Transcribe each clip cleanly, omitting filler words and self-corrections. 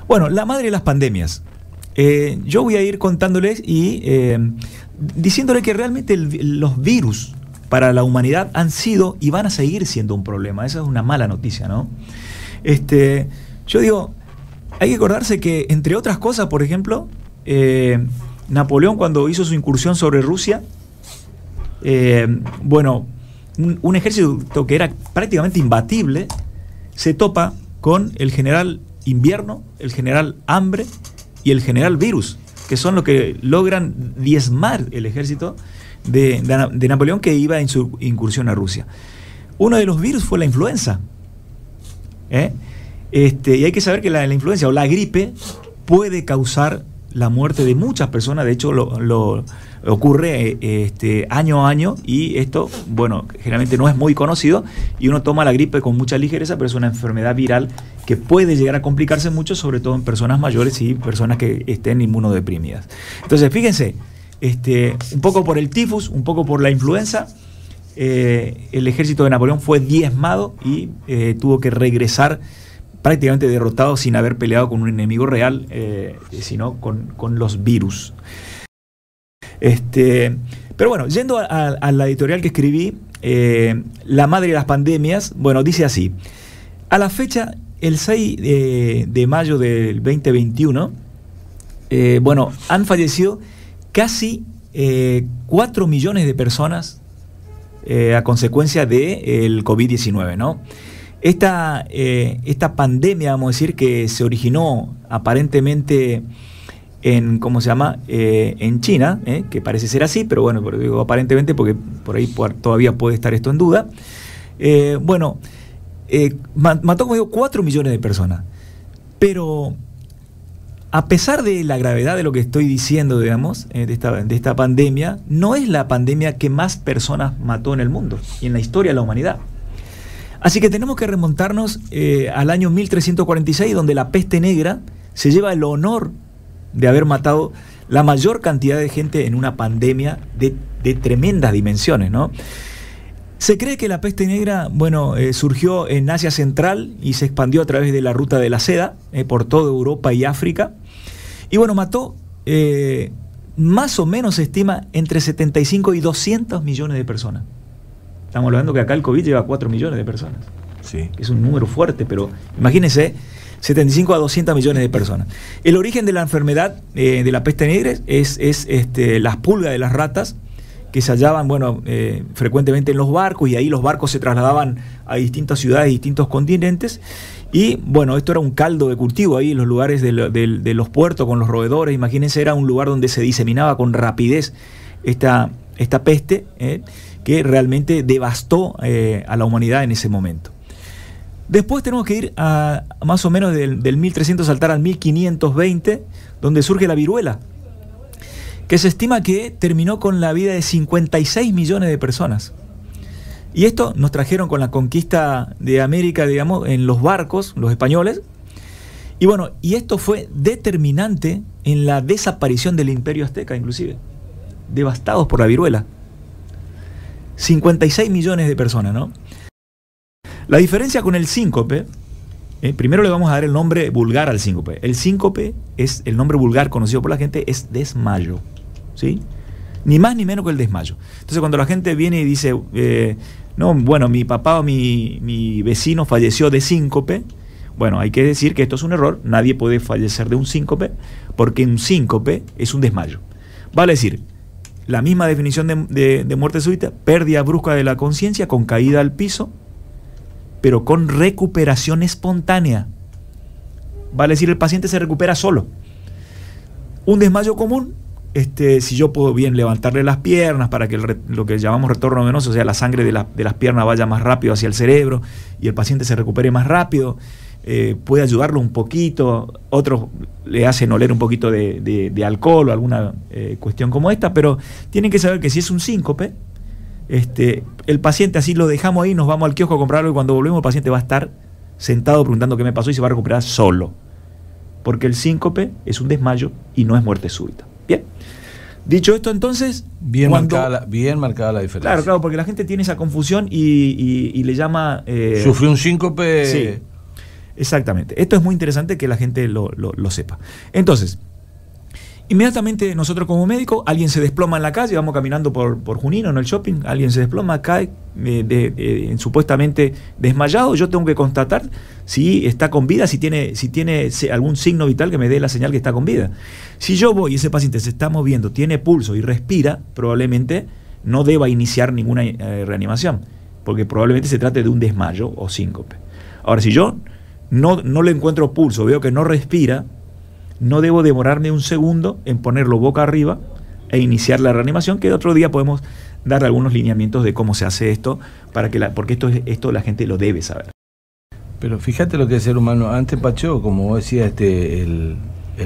Bueno, la madre de las pandemias. Yo voy a ir contándoles y diciéndoles que realmente los virus para la humanidad han sido y van a seguir siendo un problema. Esa es una mala noticia, ¿no? Yo digo, hay que acordarse que, entre otras cosas, por ejemplo, Napoleón, cuando hizo su incursión sobre Rusia, bueno, un ejército que era prácticamente imbatible, se topa con el general Invierno, el general Hambre y el general Virus, que son los que logran diezmar el ejército de Napoleón, que iba en su incursión a Rusia. Uno de los virus fue la influenza. Y hay que saber que la influenza o la gripe puede causar la muerte de muchas personas. De hecho, lo ocurre año a año, y esto, bueno, generalmente no es muy conocido y uno toma la gripe con mucha ligereza, pero es una enfermedad viral que puede llegar a complicarse mucho, sobre todo en personas mayores y personas que estén inmunodeprimidas. Entonces, fíjense, un poco por el tifus, un poco por la influenza, el ejército de Napoleón fue diezmado y tuvo que regresar prácticamente derrotado, sin haber peleado con un enemigo real, sino con los virus. Pero bueno, yendo a la editorial que escribí, La madre de las pandemias, bueno, dice así: a la fecha, el 6 de mayo del 2021, bueno, han fallecido casi 4 millones de personas a consecuencia del COVID-19, ¿no? Esta pandemia, vamos a decir, que se originó aparentemente en, ¿cómo se llama?, en China, que parece ser así, pero bueno, pero digo aparentemente porque por ahí todavía puede estar esto en duda. Mató, como digo, 4 millones de personas. Pero a pesar de la gravedad de lo que estoy diciendo, digamos, de esta pandemia, no es la pandemia que más personas mató en el mundo y en la historia de la humanidad. Así que tenemos que remontarnos al año 1346, donde la peste negra se lleva el honor de haber matado la mayor cantidad de gente en una pandemia de tremendas dimensiones, ¿no? Se cree que la peste negra, bueno, surgió en Asia Central y se expandió a través de la ruta de la seda por toda Europa y África. Y bueno, mató, más o menos se estima, entre 75 y 200 millones de personas. Estamos hablando que acá el COVID lleva 4 millones de personas. Sí. Es un número fuerte, pero imagínense, 75 a 200 millones de personas. El origen de la enfermedad de la peste negra es las pulgas de las ratas, que se hallaban, bueno, frecuentemente en los barcos, y ahí los barcos se trasladaban a distintas ciudades y distintos continentes. Y bueno, esto era un caldo de cultivo ahí en los lugares de los puertos con los roedores. Imagínense, era un lugar donde se diseminaba con rapidez esta peste, que realmente devastó a la humanidad en ese momento. Después tenemos que ir a más o menos del 1300 saltar al 1520, donde surge la viruela, que se estima que terminó con la vida de 56 millones de personas. Y esto nos trajeron con la conquista de América, digamos, en los barcos, los españoles. Y bueno, y esto fue determinante en la desaparición del Imperio Azteca, inclusive, devastados por la viruela. 56 millones de personas, ¿no? La diferencia con el síncope, primero le vamos a dar el nombre vulgar al síncope. El síncope es el nombre vulgar conocido por la gente, es desmayo, ¿sí? Ni más ni menos que el desmayo. Entonces, cuando la gente viene y dice, no, bueno, mi papá o mi vecino falleció de síncope, bueno, hay que decir que esto es un error. Nadie puede fallecer de un síncope, porque un síncope es un desmayo. Vale decir, la misma definición de muerte súbita: pérdida brusca de la conciencia con caída al piso, pero con recuperación espontánea. Vale decir, el paciente se recupera solo. Un desmayo común, si yo puedo bien levantarle las piernas para que lo que llamamos retorno venoso, o sea, la sangre de las piernas vaya más rápido hacia el cerebro y el paciente se recupere más rápido, puede ayudarlo un poquito. Otros le hacen oler un poquito de alcohol o alguna cuestión como esta, pero tienen que saber que si es un síncope, el paciente, así lo dejamos ahí, nos vamos al kiosco a comprarlo, y cuando volvemos el paciente va a estar sentado preguntando qué me pasó y se va a recuperar solo, porque el síncope es un desmayo y no es muerte súbita. Bien, dicho esto, entonces, bien marcada la diferencia. Claro, porque la gente tiene esa confusión y le llama... ¿Sufrió un síncope? Sí. Exactamente. Esto es muy interesante que la gente lo sepa. Entonces, inmediatamente nosotros como médicos, alguien se desploma en la calle, vamos caminando por Junín, en el shopping, alguien se desploma, cae supuestamente desmayado. Yo tengo que constatar si está con vida, si tiene algún signo vital que me dé la señal que está con vida. Si yo voy y ese paciente se está moviendo, tiene pulso y respira, probablemente no deba iniciar ninguna reanimación, porque probablemente se trate de un desmayo o síncope. Ahora, si yo no le encuentro pulso, veo que no respira, no debo demorarme un segundo en ponerlo boca arriba e iniciar la reanimación, que otro día podemos dar algunos lineamientos de cómo se hace esto, porque esto la gente lo debe saber. Pero fíjate lo que es el ser humano. Antes, Pacho, como vos decías, el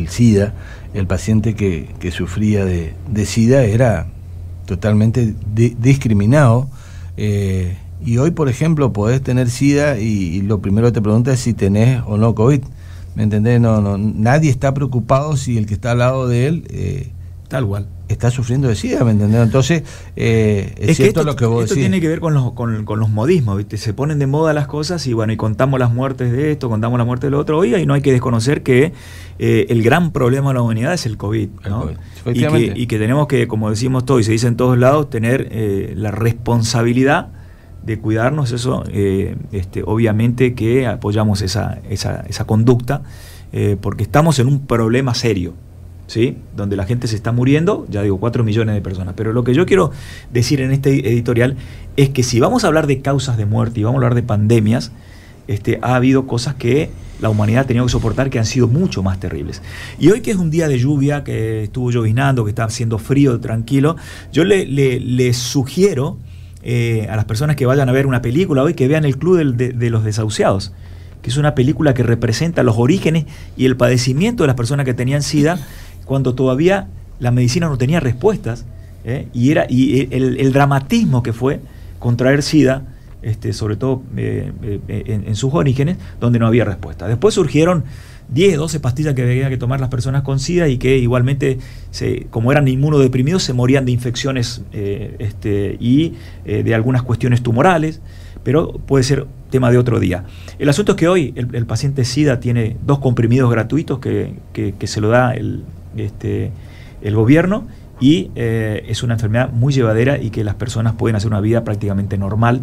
SIDA, el paciente que sufría de SIDA era totalmente discriminado. Y hoy, por ejemplo, podés tener SIDA y lo primero que te pregunta es si tenés o no COVID. ¿Me entendés? No, nadie está preocupado si el que está al lado de él tal cual está sufriendo de SIDA, ¿me entendés? Entonces, es cierto esto, lo que vos decís. Esto tiene que ver con los modismos, ¿viste? Se ponen de moda las cosas y bueno, y contamos las muertes de esto, contamos la muerte de lo otro. Oiga, y no hay que desconocer que el gran problema de la humanidad es el COVID, ¿no? Y que tenemos que, como decimos todos y se dice en todos lados, tener la responsabilidad de cuidarnos. Eso obviamente que apoyamos esa conducta, porque estamos en un problema serio, ¿sí? Donde la gente se está muriendo, ya digo, 4 millones de personas. Pero lo que yo quiero decir en este editorial es que si vamos a hablar de causas de muerte y vamos a hablar de pandemias, ha habido cosas que la humanidad ha tenido que soportar que han sido mucho más terribles. Y hoy, que es un día de lluvia, que estuvo lloviznando, que está haciendo frío, tranquilo, yo le sugiero a las personas que vayan a ver una película hoy, que vean El Club de los Desahuciados, que es una película que representa los orígenes y el padecimiento de las personas que tenían SIDA cuando todavía la medicina no tenía respuestas, y el dramatismo que fue contraer SIDA, sobre todo en sus orígenes, donde no había respuesta. Después surgieron 10, 12 pastillas que había que tomar las personas con SIDA y que igualmente, como eran inmunodeprimidos, se morían de infecciones y de algunas cuestiones tumorales, pero puede ser tema de otro día. El asunto es que hoy el paciente SIDA tiene 2 comprimidos gratuitos que se lo da el gobierno, y es una enfermedad muy llevadera y que las personas pueden hacer una vida prácticamente normal,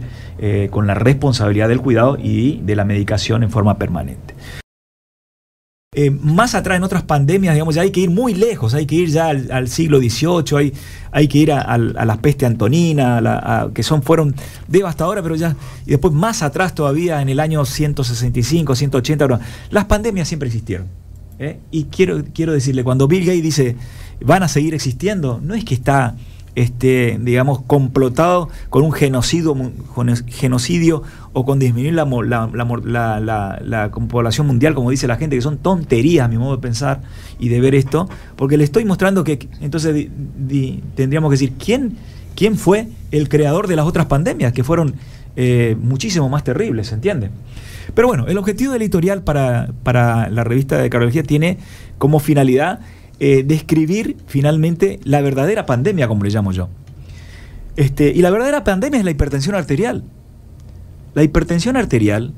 con la responsabilidad del cuidado y de la medicación en forma permanente. Más atrás, en otras pandemias, digamos, ya hay que ir muy lejos, hay que ir ya al siglo XVIII, hay que ir a la peste antonina, que fueron devastadoras, pero ya, y después más atrás todavía, en el año 165, 180, bueno, las pandemias siempre existieron. Y quiero decirle, cuando Bill Gates dice van a seguir existiendo, no es que está digamos, complotado con un genocidio o con disminuir la población mundial, como dice la gente, que son tonterías a mi modo de pensar y de ver esto, porque le estoy mostrando que entonces tendríamos que decir quién fue el creador de las otras pandemias, que fueron muchísimo más terribles, ¿se entiende? Pero bueno, el objetivo del editorial para la revista de cardiología tiene como finalidad describir finalmente la verdadera pandemia, como le llamo yo. Y la verdadera pandemia es la hipertensión arterial. La hipertensión arterial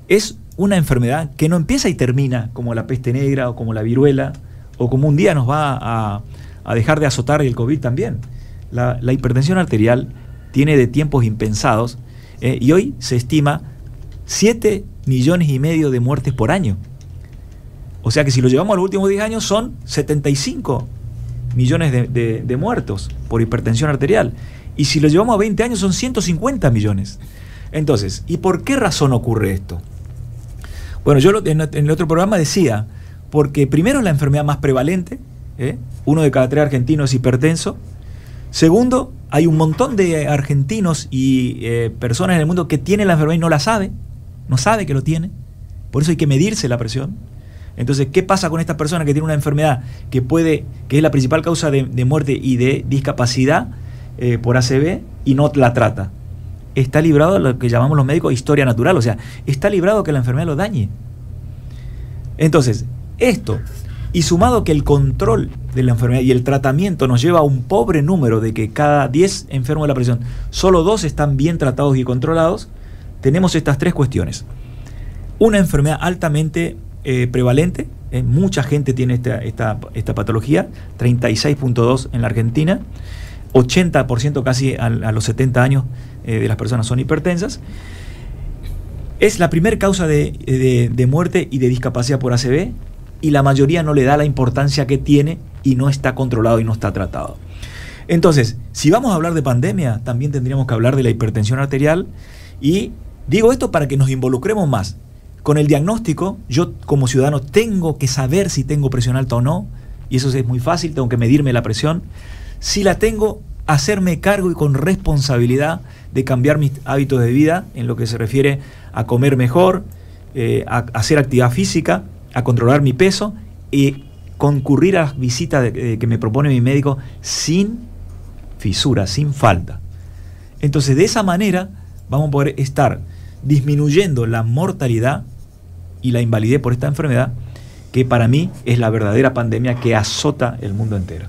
es una enfermedad que no empieza y termina como la peste negra o como la viruela, o como un día nos va a dejar de azotar el COVID también. La hipertensión arterial tiene de tiempos impensados, y hoy se estima 7,5 millones de muertes por año. O sea que si lo llevamos a los últimos 10 años son 75 millones de muertos por hipertensión arterial. Y si lo llevamos a 20 años son 150 millones. Entonces, ¿y por qué razón ocurre esto? Bueno, yo en el otro programa decía, porque primero es la enfermedad más prevalente, 1 de cada 3 argentinos es hipertenso. Segundo, hay un montón de argentinos y personas en el mundo que tienen la enfermedad y no la sabe, no sabe que lo tiene. Por eso hay que medirse la presión. Entonces, ¿qué pasa con esta persona que tiene una enfermedad que es la principal causa de muerte y de discapacidad por ACV y no la trata? Está librado de lo que llamamos los médicos historia natural, o sea, está librado que la enfermedad lo dañe. Entonces, esto, y sumado que el control de la enfermedad y el tratamiento nos lleva a un pobre número de que cada 10 enfermos de la presión, solo 2 están bien tratados y controlados, tenemos estas 3 cuestiones. una enfermedad altamente prevalente. Mucha gente tiene esta patología, 36.2 en la Argentina, 80% casi a los 70 años de las personas son hipertensas. Es la primera causa de muerte y de discapacidad por ACV, y la mayoría no le da la importancia que tiene y no está controlado y no está tratado. Entonces, si vamos a hablar de pandemia, también tendríamos que hablar de la hipertensión arterial, y digo esto para que nos involucremos más. Con el diagnóstico, yo como ciudadano tengo que saber si tengo presión alta o no, y eso es muy fácil, tengo que medirme la presión. Si la tengo, hacerme cargo y con responsabilidad de cambiar mis hábitos de vida en lo que se refiere a comer mejor, a hacer actividad física, a controlar mi peso y concurrir a las visitas que me propone mi médico sin fisura, sin falta. Entonces, de esa manera vamos a poder estar disminuyendo la mortalidad y la invalidez por esta enfermedad, que para mí es la verdadera pandemia que azota el mundo entero.